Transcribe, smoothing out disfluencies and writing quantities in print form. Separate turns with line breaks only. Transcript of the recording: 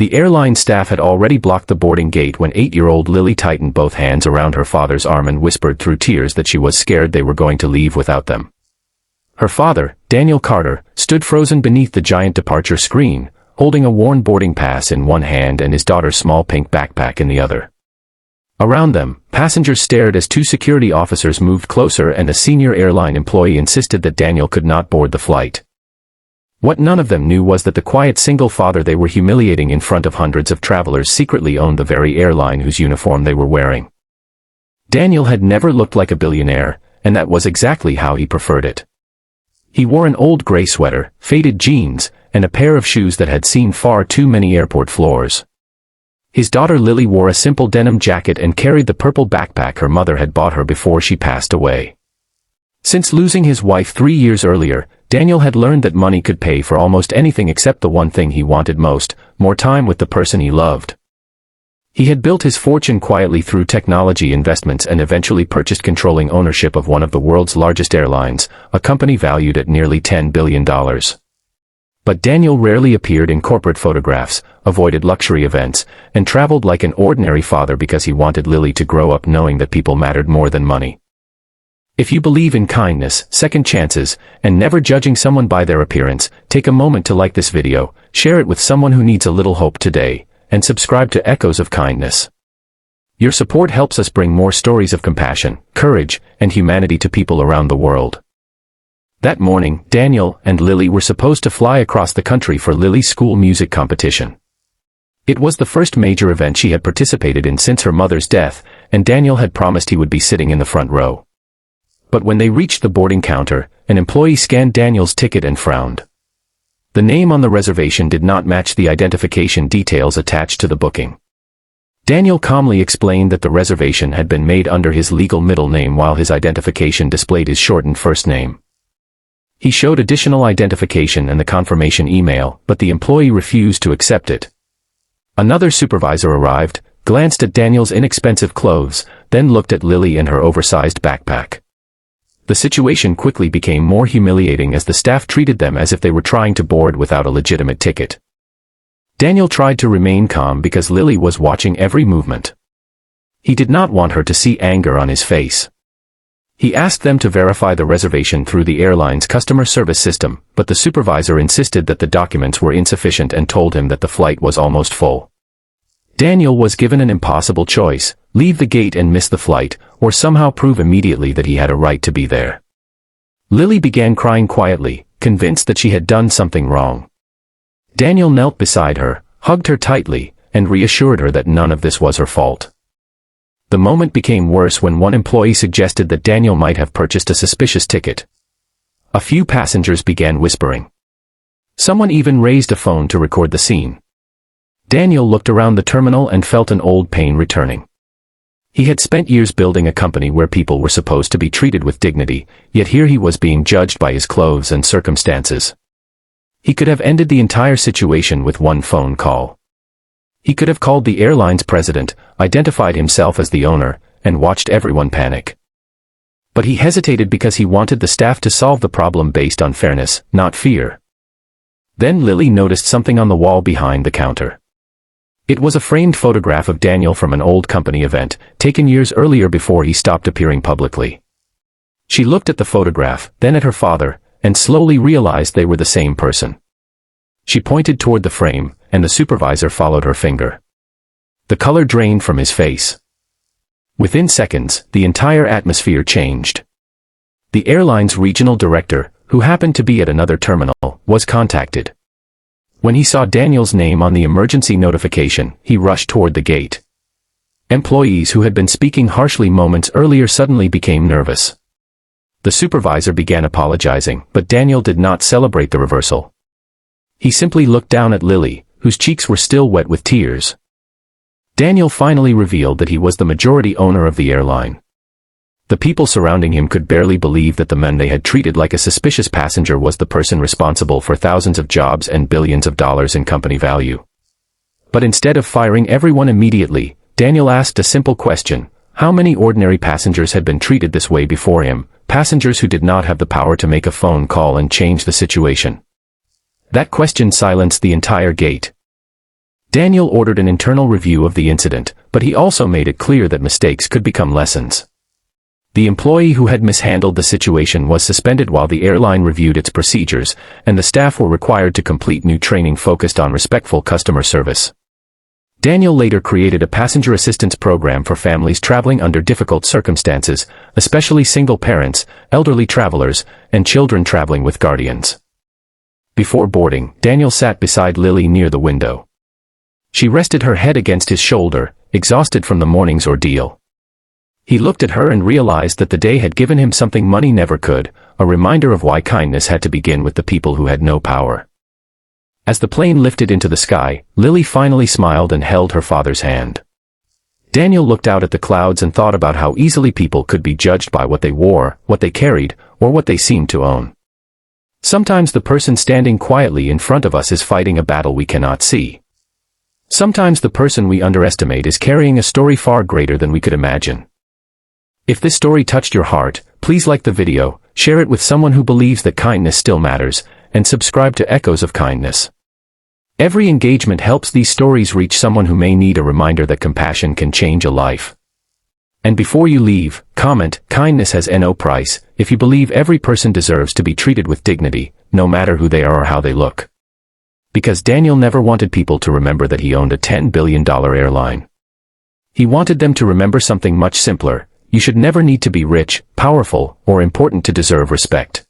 The airline staff had already blocked the boarding gate when 8-year-old Lily tightened both hands around her father's arm and whispered through tears that she was scared they were going to leave without them. Her father, Daniel Carter, stood frozen beneath the giant departure screen, holding a worn boarding pass in one hand and his daughter's small pink backpack in the other. Around them, passengers stared as 2 security officers moved closer and a senior airline employee insisted that Daniel could not board the flight. What none of them knew was that the quiet single father they were humiliating in front of hundreds of travelers secretly owned the very airline whose uniform they were wearing. Daniel had never looked like a billionaire, and that was exactly how he preferred it. He wore an old gray sweater, faded jeans, and a pair of shoes that had seen far too many airport floors. His daughter Lily wore a simple denim jacket and carried the purple backpack her mother had bought her before she passed away. Since losing his wife 3 years earlier, Daniel had learned that money could pay for almost anything except the one thing he wanted most, more time with the person he loved. He had built his fortune quietly through technology investments and eventually purchased controlling ownership of one of the world's largest airlines, a company valued at nearly $10 billion. But Daniel rarely appeared in corporate photographs, avoided luxury events, and traveled like an ordinary father because he wanted Lily to grow up knowing that people mattered more than money. If you believe in kindness, second chances, and never judging someone by their appearance, take a moment to like this video, share it with someone who needs a little hope today, and subscribe to Echoes of Kindness. Your support helps us bring more stories of compassion, courage, and humanity to people around the world. That morning, Daniel and Lily were supposed to fly across the country for Lily's school music competition. It was the first major event she had participated in since her mother's death, and Daniel had promised he would be sitting in the front row. But when they reached the boarding counter, an employee scanned Daniel's ticket and frowned. The name on the reservation did not match the identification details attached to the booking. Daniel calmly explained that the reservation had been made under his legal middle name while his identification displayed his shortened first name. He showed additional identification and the confirmation email, but the employee refused to accept it. Another supervisor arrived, glanced at Daniel's inexpensive clothes, then looked at Lily and her oversized backpack. The situation quickly became more humiliating as the staff treated them as if they were trying to board without a legitimate ticket. Daniel tried to remain calm because Lily was watching every movement. He did not want her to see anger on his face. He asked them to verify the reservation through the airline's customer service system, but the supervisor insisted that the documents were insufficient and told him that the flight was almost full. Daniel was given an impossible choice: leave the gate and miss the flight, or somehow prove immediately that he had a right to be there. Lily began crying quietly, convinced that she had done something wrong. Daniel knelt beside her, hugged her tightly, and reassured her that none of this was her fault. The moment became worse when one employee suggested that Daniel might have purchased a suspicious ticket. A few passengers began whispering. Someone even raised a phone to record the scene. Daniel looked around the terminal and felt an old pain returning. He had spent years building a company where people were supposed to be treated with dignity, yet here he was being judged by his clothes and circumstances. He could have ended the entire situation with one phone call. He could have called the airline's president, identified himself as the owner, and watched everyone panic. But he hesitated because he wanted the staff to solve the problem based on fairness, not fear. Then Lily noticed something on the wall behind the counter. It was a framed photograph of Daniel from an old company event, taken years earlier before he stopped appearing publicly. She looked at the photograph, then at her father, and slowly realized they were the same person. She pointed toward the frame, and the supervisor followed her finger. The color drained from his face. Within seconds, the entire atmosphere changed. The airline's regional director, who happened to be at another terminal, was contacted. When he saw Daniel's name on the emergency notification, he rushed toward the gate. Employees who had been speaking harshly moments earlier suddenly became nervous. The supervisor began apologizing, but Daniel did not celebrate the reversal. He simply looked down at Lily, whose cheeks were still wet with tears. Daniel finally revealed that he was the majority owner of the airline. The people surrounding him could barely believe that the man they had treated like a suspicious passenger was the person responsible for thousands of jobs and billions of dollars in company value. But instead of firing everyone immediately, Daniel asked a simple question: how many ordinary passengers had been treated this way before him, passengers who did not have the power to make a phone call and change the situation? That question silenced the entire gate. Daniel ordered an internal review of the incident, but he also made it clear that mistakes could become lessons. The employee who had mishandled the situation was suspended while the airline reviewed its procedures, and the staff were required to complete new training focused on respectful customer service. Daniel later created a passenger assistance program for families traveling under difficult circumstances, especially single parents, elderly travelers, and children traveling with guardians. Before boarding, Daniel sat beside Lily near the window. She rested her head against his shoulder, exhausted from the morning's ordeal. He looked at her and realized that the day had given him something money never could, a reminder of why kindness had to begin with the people who had no power. As the plane lifted into the sky, Lily finally smiled and held her father's hand. Daniel looked out at the clouds and thought about how easily people could be judged by what they wore, what they carried, or what they seemed to own. Sometimes the person standing quietly in front of us is fighting a battle we cannot see. Sometimes the person we underestimate is carrying a story far greater than we could imagine. If this story touched your heart, please like the video, share it with someone who believes that kindness still matters, and subscribe to Echoes of Kindness. Every engagement helps these stories reach someone who may need a reminder that compassion can change a life. And before you leave, comment, kindness has no price, if you believe every person deserves to be treated with dignity, no matter who they are or how they look. Because Daniel never wanted people to remember that he owned a $10 billion airline. He wanted them to remember something much simpler: you should never need to be rich, powerful, or important to deserve respect.